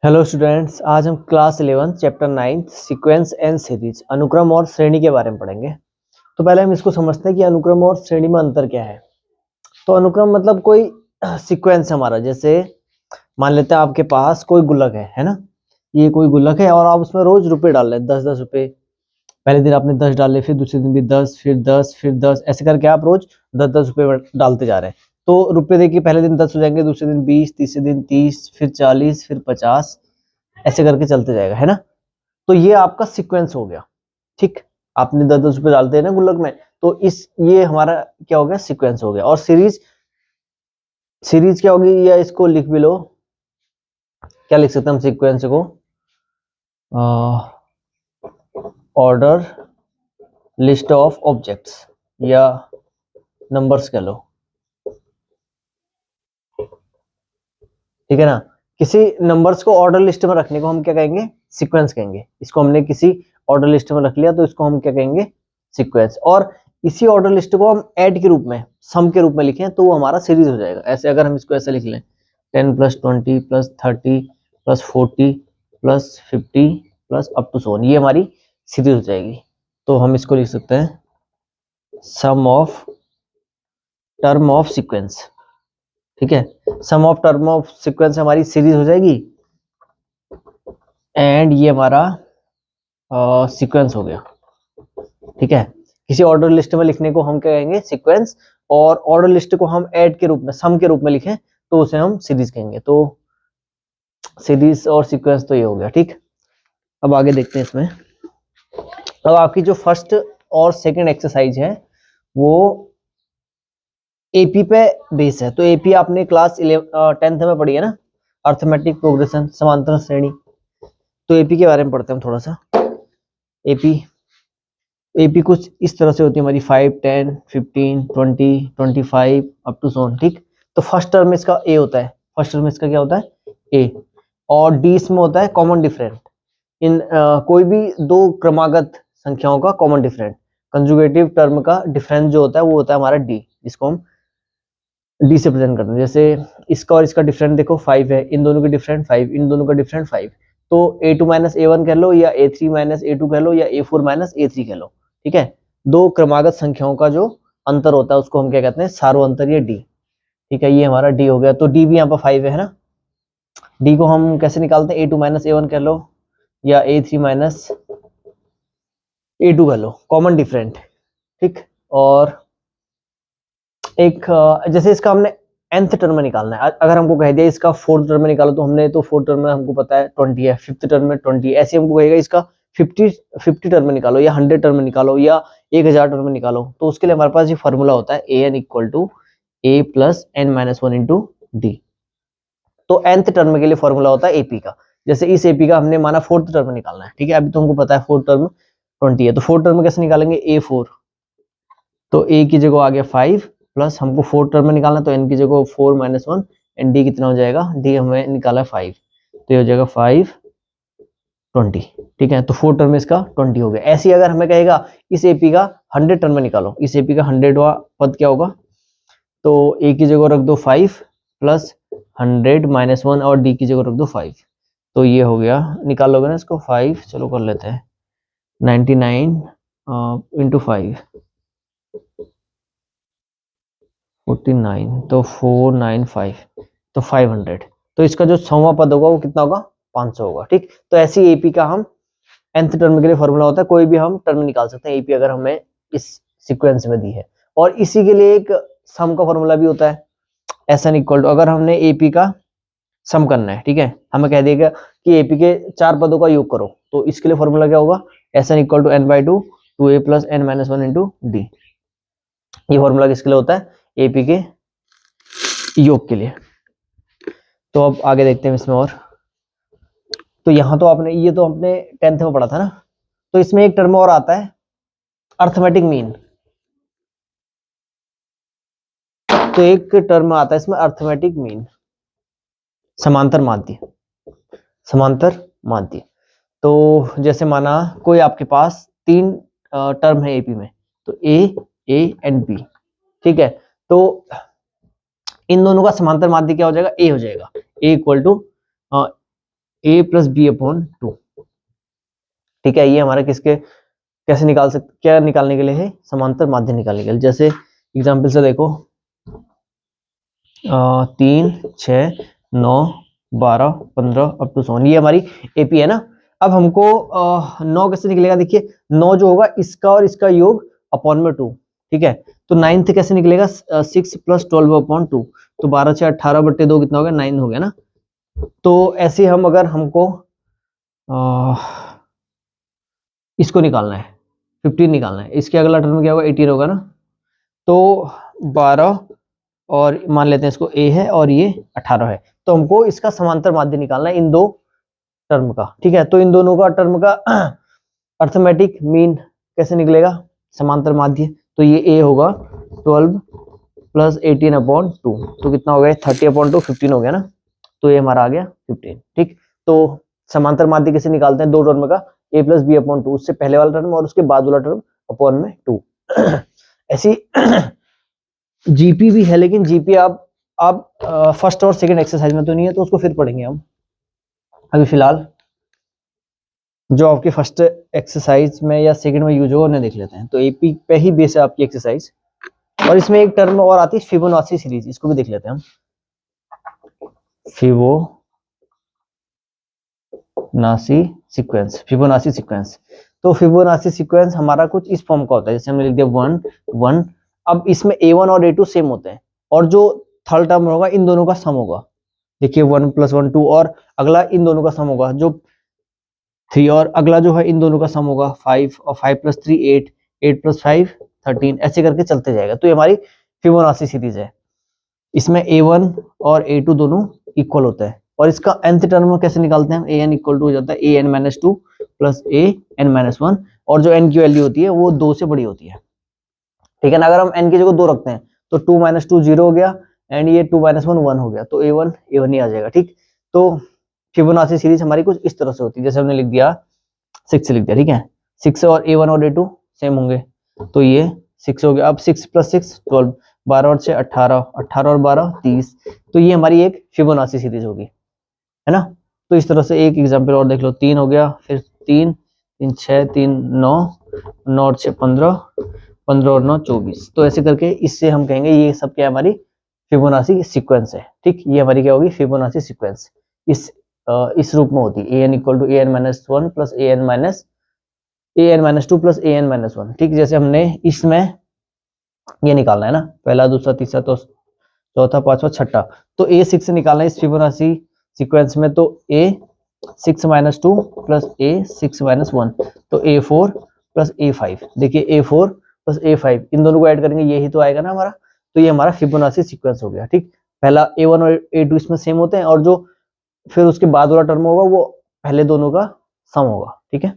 Hello students, आज हम class 11 chapter 9 sequence and series अनुक्रम और श्रेणी के बारे में पढ़ेंगे। तो पहले हम इसको समझते हैं कि अनुक्रम और श्रेणी में अंतर क्या है। तो अनुक्रम मतलब कोई सीक्वेंस हमारा, जैसे मान लेते हैं आपके पास कोई गुल्लक है ना। ये कोई गुल्लक है और आप उसमें रोज रुपए डाल रहे हैं, 10-10 रुपए। पहले दिन आपने 10 डाले, फिर दूसरे दिन भी 10, फिर 10, फिर 10, ऐसे करके आप रोज 10-10 रुपए डालते जा रहे हैं। तो रुपए देखिए, पहले दिन 10 हो जाएंगे, दूसरे दिन 20, तीसरे दिन 30, फिर 40, फिर 50, ऐसे करके चलते जाएगा, है ना। तो ये आपका सीक्वेंस हो गया। ठीक, आपने 10-10 रुपए डालते हैं ना गुल्लक में, तो ये हमारा क्या हो गया, सीक्वेंस हो गया। और सीरीज सीरीज क्या होगी, या इसको लिख भी लो, क्या लिख सकते हैं हम सीक्वेंस को, ऑर्डर लिस्ट ऑफ ऑब्जेक्ट्स या नंबर्स कह लो, ठीक है ना। किसी नंबर्स को ऑर्डर लिस्ट में रखने को हम क्या कहेंगे, सीक्वेंस कहेंगे। इसको हमने किसी ऑर्डर लिस्ट में रख लिया तो इसको हम क्या कहेंगे, सीक्वेंस। और इसी ऑर्डर लिस्ट को हम ऐड के रूप में, सम के रूप में लिखें तो वो हमारा सीरीज हो जाएगा। ऐसे अगर हम इसको ऐसे लिख लें, 10 + 20 + 30 + 40 + 50 + अप टू सो ऑन, ये हमारी सीरीज हो जाएगी। तो हम इसको लिख सकते हैं सम ऑफ टर्म ऑफ सीक्वेंस। ठीक है, सम ऑफ टर्म ऑफ सीक्वेंस हमारी सीरीज हो जाएगी एंड ये हमारा सीक्वेंस हो गया। ठीक है, किसी ऑर्डर लिस्ट में लिखने को हम क्या कहेंगे, सीक्वेंस। और ऑर्डर लिस्ट को हम ऐड के रूप में, सम के रूप में लिखें तो उसे हम सीरीज कहेंगे। तो सीरीज और सीक्वेंस तो ये हो गया। ठीक, अब आगे देखते हैं इसमें। अब आपकी जो फर्स्ट और सेकंड एक्सरसाइज है वो एपी पे बेस है। तो एपी आपने क्लास 10th में पढ़ी है ना, अर्थमेटिक प्रोग्रेशन, समांतर श्रेणी। तो एपी के बारे में पढ़ते हैं हम थोड़ा सा। एपी कुछ इस तरह से होती है हमारी, 5, 10, 15, 20, 25 अप टू सो ऑन। ठीक, तो फर्स्ट टर्म इसका ए होता है, फर्स्ट टर्म इसका क्या होता है, ए। और डी इसमें होता है कॉमन डिफरेंट। इन कोई भी दो क्रमागत संख्याओं का कॉमन डिफरेंट, कंजुगेटिव टर्म का डिफरेंस जो होता है वो होता है हमारा डी, जिसको हम डी से प्रेजेंट करते हैं। जैसे इसका और इसका डिफरेंट देखो 5 है, इन दोनों के डिफरेंट 5, इन दोनों का डिफरेंट 5। तो a2 - a1 कह लो, या a3 - a2 कह लो, या a4 - a3 कह लो। ठीक है, दो क्रमागत संख्याओं का जो अंतर होता है उसको हम क्या कहते हैं, सारो अंतर, या डी। ठीक है, ये हमारा डी हो गया। तो डी भी यहाँ पर 5 है ना। डी को हम कैसे निकालते हैं, a2 - a1 कह लो, या a3 - a2 कह लो, कॉमन डिफरेंट। ठीक, और एक जैसे इसका हमने nth टर्म में निकालना है, अगर हमको कह दिया इसका फोर्थ टर्म में निकालो, तो हमने तो फोर्थ टर्म में हमको पता है 20 है, फिफ्थ टर्म में 20, ऐसे हमको कहेगा इसका 50 टर्म में निकालो, या 100 टर्म में निकालो, या 1000 टर्म में निकालो। तो उसके लिए हमारे पास ये फॉर्मूला होता है an = a + n-1 × d। तो nth टर्म के लिए फॉर्मूला होता है एपी का। जैसे इस एपी का हमने माना फोर्थ टर्म में निकालना है। ठीक है, अभी तो हमको पता है फोर्थ टर्म 20 है, तो फोर्थ टर्म में कैसे निकालेंगे, a4। तो a की जगह आ गया 5, प्लस हमको फोर्थ टर्म में निकालना, तो n की जगह 4 - 1, एंड d कितना हो जाएगा, d हमें निकाला 5, तो ये हो जाएगा 5, 20। ठीक है, तो फोर्थ टर्म में इसका 20 हो गया। ऐसे ही अगर हमें कहेगा इस एपी का 100 टर्म में निकालो, इस एपी का 100वां पद क्या होगा, तो a की जगह रख दो 5, प्लस 100 - 1, और d की जगह रख दो 5। तो ये हो गया, निकाल लोगे ना इसको 5, चलो कर लेते हैं, 99 × 5, 49, तो 495, तो 500। तो इसका जो 100वां पद होगा वो कितना होगा, 500 होगा। ठीक, तो ऐसी एपी का हम nth टर्म के लिए फॉर्मूला होता है, कोई भी हम टर्म निकाल सकते हैं एपी अगर हमें इस सीक्वेंस में दी है। और इसी के लिए एक सम का फॉर्मूला भी होता है, SN = अगर हमने एपी का सम करना है, ठीक है, हमें कह देगा कि एपी के 4 पदों का योग करो, तो इसके लिए फॉर्मूला क्या होगा, SN = n/2 2a + n-1 × d। ये फॉर्मूला किसके लिए होता है, एपी के योग के लिए। तो अब आगे देखते हैं इसमें। और तो यहाँ तो आपने, ये तो आपने 10th में पढ़ा था ना। तो इसमें एक टर्म और आता है, अर्थमेटिक मीन। तो एक टर्म आता है इसमें अर्थमेटिक मीन, समांतर माध्य, समांतर माध्य। तो जैसे माना कोई आपके पास 3 टर्म है एपी में, तो ए एंड बी। ठीक है, तो इन दोनों का समांतर माध्य क्या हो जाएगा, ए हो जाएगा। ए = ए प्लस बी अपॉन 2। ठीक है, ये हमारा किसके कैसे निकाल सकते, क्या निकालने के लिए है, समांतर माध्य निकालने के लिए। जैसे एग्जाम्पल से देखो 3 6 9 12 15 अप टू 100, ये हमारी एपी है ना। अब हमको 9 कैसे निकलेगा, देखिए 9 जो होगा इसका और इसका योग अपॉन में 2। ठीक है, तो 9th कैसे निकलेगा, 6 प्लस 12 अपॉन 2, तो 12 से 18 बट्टे 2 कितना हो गया, 9 हो गया ना। तो ऐसे हम अगर हमको इसको निकालना है, 15 निकालना है, इसके अगला टर्म क्या होगा, 18 होगा ना। तो 12 और मान लेते हैं इसको a है और ये 18 है, तो हमको इसका समांतर माध्य निकालना है इन दो टर्म का। ठीक है, तो इन दोनों का टर्म का अर्थमेटिक मीन कैसे निकलेगा, समांतर माध्य, तो ये a होगा 12 प्लस 18 अपॉन 2, तो कितना हो गया 30 अपॉन 2, 15 हो गया ना, तो ये हमारा आ गया 15। ठीक, तो समांतर माध्य कैसे निकालते हैं, दो टर्म का a प्लस बी अपॉन 2, उससे पहले वाला टर्म और उसके बाद वाला टर्म अपॉन में 2। ऐसी जीपी भी है, लेकिन जीपी आप फर्स्ट और सेकंड एक्सरसाइज में तो नहीं है, तो उसको फिर पढ़ेंगे हम। अभी फिलहाल जो आपके फर्स्ट एक्सरसाइज में या सेकंड में यूज होगा उन्हें देख लेते हैं। तो एपी पे ही बेस है आपकी एक्सरसाइज, और इसमें एक टर्म और आती है फिबोनाची सीरीज, इसको भी देख लेते हैं हम। Fibonacci sequence. तो फिबोनाची सीक्वेंस हमारा कुछ इस फॉर्म का होता है, जैसे हमने लिख दिया 1 1। अब इसमें a1 और a2 सेम होते हैं, और जो थर्ड टर्म होगा इन दोनों का सम होगा। देखिए 1 + 1 2, और अगला इन दोनों का सम होगा जो 3, और अगला जो है इन दोनों का सम होगा 5, और 5 + 3 8, 8 + 5 13, ऐसे करके चलते जाएगा। तो ये हमारी फिबोनाची सीरीज है। इसमें a1 और a2 दोनों इक्वल होता है, और इसका nth टर्म कैसे निकालते हैं हम, an इक्वल टू हो जाता है an-2 प्लस an-1, और जो n की वैल्यू होती है वो 2 से बड़ी होती है। ठीक है ना, अगर हम n की जगह 2 रखते हैं तो 2 - 2 0 हो गया, एंड ये 2 - 1 1 हो गया, तो a1 ही आ जाएगा। ठीक, तो फिबोनाची सीरीज हमारी कुछ इस तरह से होती है, जैसे हमने लिख दिया 6 लिख दिया। ठीक है, 6 और a1 और a2 सेम होंगे, तो ये 6 हो गया। अब 6 + 6 12, 12 और 6 18, 18 और 12 30, तो ये हमारी एक फिबोनाची सीरीज होगी, है ना। तो इस तरह से एक एग्जांपल और देख लो, 3 हो गया, फिर 3 3 6 3 9, 9 और 6 15, 15 और 9 24, तो ऐसे करके इससे हम कहेंगे ये सब क्या हमारी फिबोनाची सीक्वेंस है। ठीक, ये हमारी क्या होगी, फिबोनाची सीक्वेंस इस रूप में होती है, an = an-1 plus an-2 plus an-1। ठीक, जैसे हमने इसमें ये निकालना है ना, पहला दूसरा तीसरा तो चौथा पांचवा छठा, तो a6 से निकालना है इस फिबोनाची सीक्वेंस में, तो a6 - 2 प्लस a6 - 1, तो a4 प्लस a5। देखिए a4 प्लस a5 इन दोनों को ऐड करेंगे, यही तो आएगा ना हमारा, तो ये हमारा फिबोनाची सीक्वेंस हो गया। ठीक, पहला a1 और a2 इसमें सेम होते हैं, और जो फिर उसके बाद वाला टर्म होगा वो पहले दोनों का सम होगा। ठीक है।